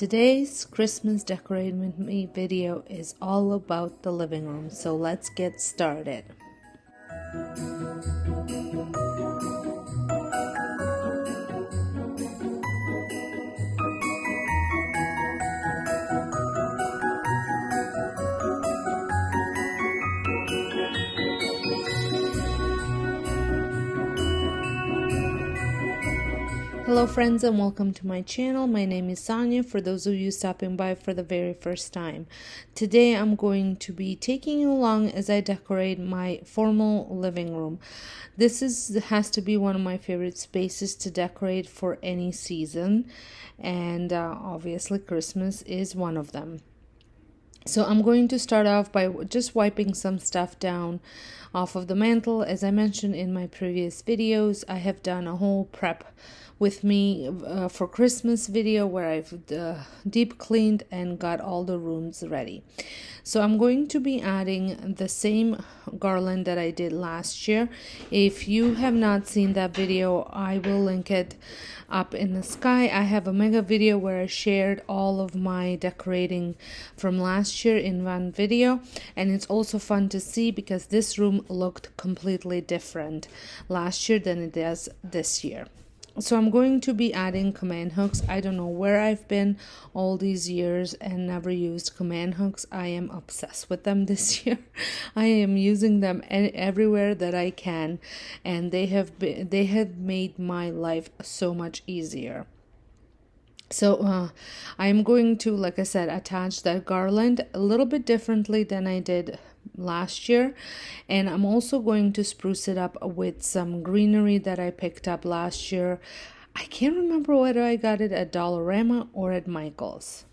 Today's Christmas Decorate With Me video is all about the living room, so let's get started. Hello friends and welcome to my channel. My name is Sonja, for those of you stopping by for the very first time. Today I'm going to be taking you along as I decorate my formal living room. This has to be one of my favorite spaces to decorate for any season, and obviously Christmas is one of them. So I'm going to start off by just wiping some stuff down off of the mantle. As I mentioned in my previous videos, I have done a whole prep with me for Christmas video where I've deep cleaned and got all the rooms ready. So I'm going to be adding the same garland that I did last year. If you have not seen that video, I will link it up in the sky. I have a mega video where I shared all of my decorating from last year in one video, and it's also fun to see because this room looked completely different last year than it does this year. So I'm going to be adding command hooks. I don't know where I've been all these years and never used command hooks. I am obsessed with them this year. I am using them everywhere that I can, and they have made my life so much easier. So I'm going to, like I said, attach that garland a little bit differently than I did last year, and I'm also going to spruce it up with some greenery that I picked up last year. I can't remember whether I got it at Dollarama or at Michael's.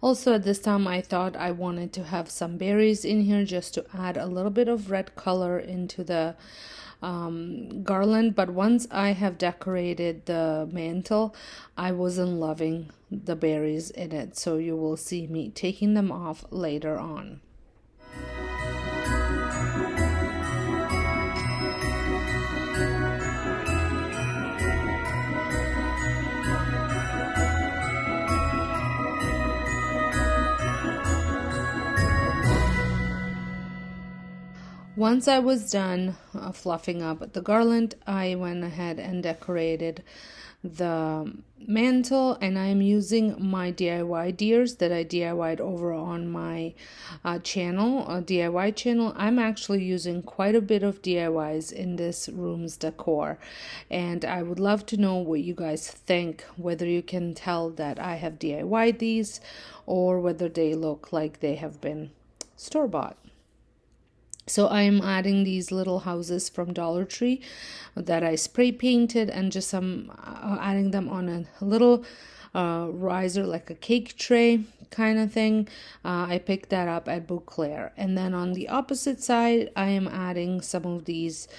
Also at this time I thought I wanted to have some berries in here just to add a little bit of red color into the garland, but once I have decorated the mantle, I wasn't loving the berries in it, so you will see me taking them off later on. Once I was done fluffing up the garland, I went ahead and decorated the mantle, and I am using my DIY deers that I DIY'd over on my DIY channel. I'm actually using quite a bit of DIYs in this room's decor, and I would love to know what you guys think, whether you can tell that I have DIY'd these or whether they look like they have been store-bought. So I'm adding these little houses from Dollar Tree that I spray painted, and just adding them on a little riser, like a cake tray kind of thing. I picked that up at Bouclair. And then on the opposite side, I am adding some of these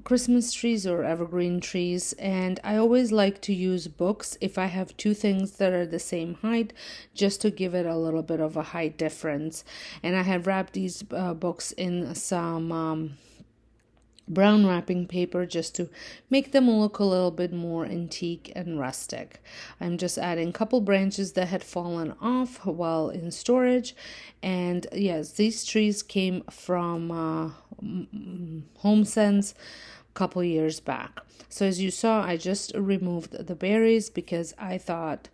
Christmas trees or evergreen trees, and I always like to use books if I have two things that are the same height, just to give it a little bit of a height difference. And I have wrapped these books in some brown wrapping paper just to make them look a little bit more antique and rustic. I'm just adding a couple branches that had fallen off while in storage, and yes, these trees came from HomeSense a couple years back. So as you saw, I just removed the berries because I thought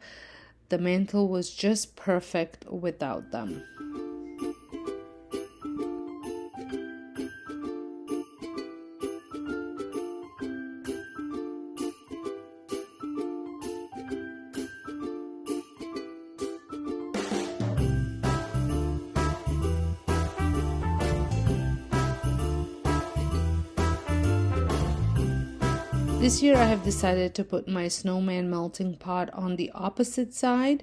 the mantle was just perfect without them. This year I have decided to put my snowman melting pot on the opposite side,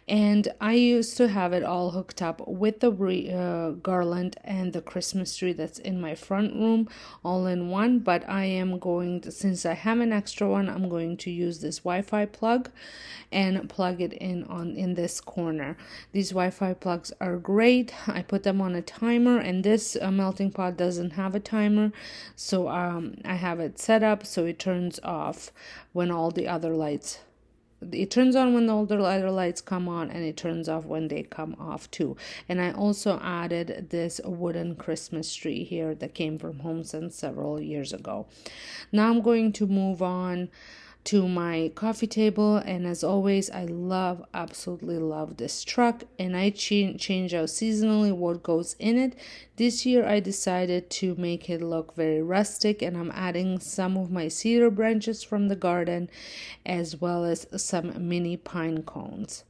and I used to have it all hooked up with the garland and the Christmas tree that's in my front room all in one, but I am going to, since I have an extra one, I'm going to use this Wi-Fi plug and plug it in this corner. These Wi-Fi plugs are great. I put them on a timer, and this melting pot doesn't have a timer, so I have it set up so it turns off when all the other lights. It turns on when all the other lights come on, and it turns off when they come off too. And I also added this wooden Christmas tree here that came from HomeSense several years ago. Now I'm going to move on to my coffee table, and as always, I absolutely love this truck, and I change out seasonally what goes in it. This year I decided to make it look very rustic, and I'm adding some of my cedar branches from the garden as well as some mini pine cones.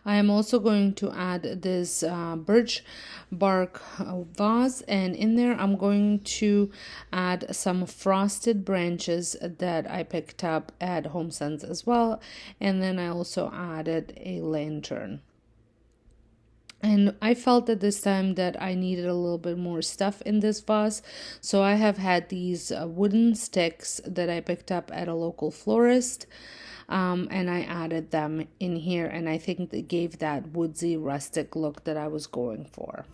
I am also going to add this birch bark vase, and in there I'm going to add some frosted branches that I picked up at HomeSense as well, and then I also added a lantern. And I felt at this time that I needed a little bit more stuff in this vase, so I have had these wooden sticks that I picked up at a local florist. And I added them in here, and I think they gave that woodsy rustic look that I was going for.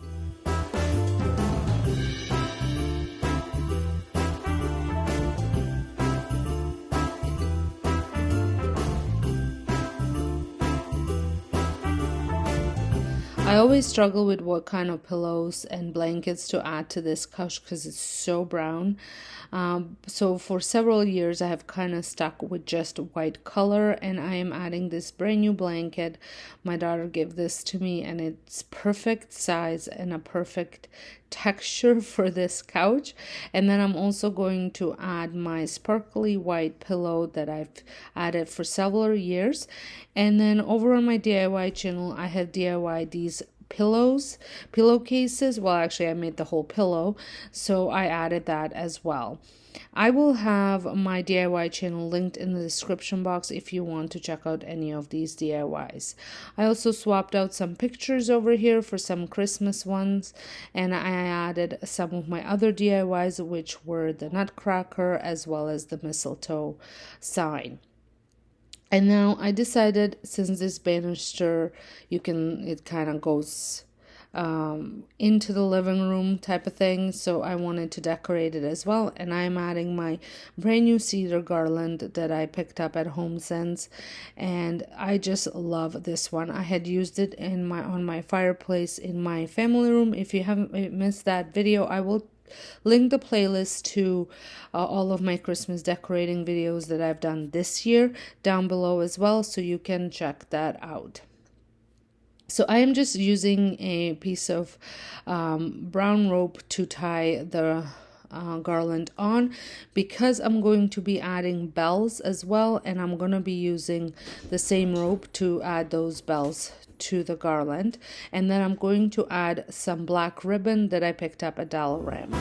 I always struggle with what kind of pillows and blankets to add to this couch because it's so brown. So for several years I have kind of stuck with just white color, and I am adding this brand new blanket. My daughter gave this to me, and it's perfect size and a perfect texture for this couch. And then I'm also going to add my sparkly white pillow that I've added for several years. And then over on my DIY channel, I have DIY these pillowcases. Well, actually I made the whole pillow, so I added that as well. I will have my DIY channel linked in the description box if you want to check out any of these DIYs. I also swapped out some pictures over here for some Christmas ones, and I added some of my other DIYs, which were the nutcracker as well as the mistletoe sign. And now I decided, since this banister, it kind of goes into the living room type of thing, so I wanted to decorate it as well. And I'm adding my brand new cedar garland that I picked up at HomeSense, and I just love this one. I had used it on my fireplace in my family room. If you haven't missed that video, I will link the playlist to all of my Christmas decorating videos that I've done this year down below as well, so you can check that out. So I am just using a piece of brown rope to tie the garland on, because I'm going to be adding bells as well, and I'm going to be using the same rope to add those bells to the garland. And then I'm going to add some black ribbon that I picked up at Dollarama.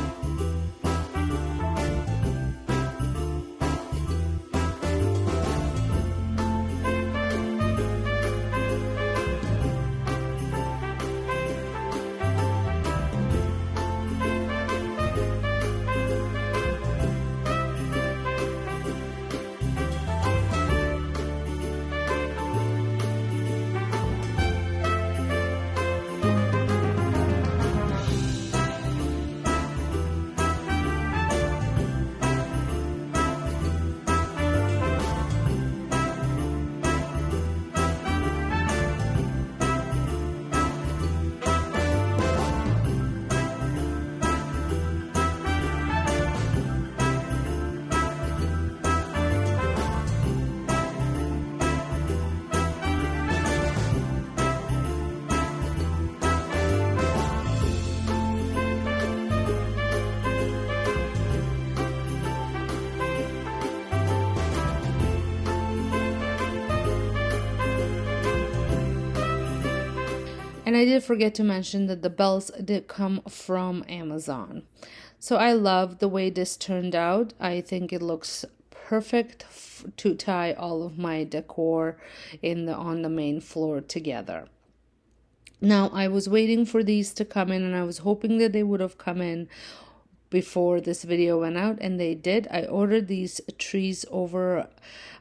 And I did forget to mention that the bells did come from Amazon. So I love the way this turned out. I think it looks perfect to tie all of my decor on the main floor together. Now, I was waiting for these to come in, and I was hoping that they would have come in before this video went out, and they did. I ordered these trees over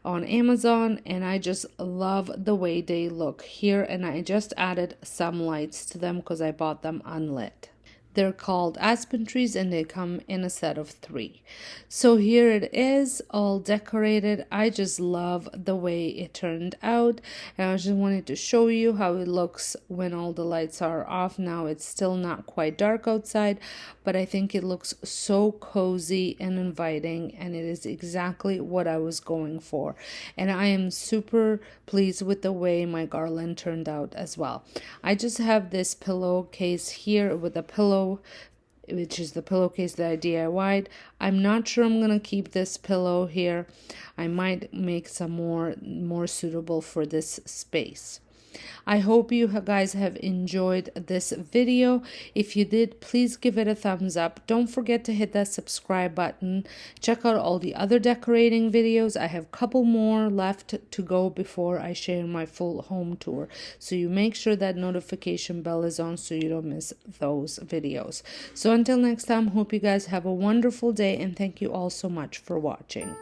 on Amazon, and I just love the way they look here, and I just added some lights to them because I bought them unlit. They're called aspen trees, and they come in a set of 3. So here it is, all decorated. I just love the way it turned out, and I just wanted to show you how it looks when all the lights are off. Now it's still not quite dark outside, but I think it looks so cozy and inviting, and it is exactly what I was going for. And I am super pleased with the way my garland turned out as well. I just have this pillowcase here with a pillow, which is the pillowcase that I DIY'd. I'm not sure I'm gonna keep this pillow here. I might make some more suitable for this space. I hope you guys have enjoyed this video. If you did, please give it a thumbs up. Don't forget to hit that subscribe button. Check out all the other decorating videos. I have a couple more left to go before I share my full home tour. So you make sure that notification bell is on so you don't miss those videos. So until next time, hope you guys have a wonderful day, and thank you all so much for watching.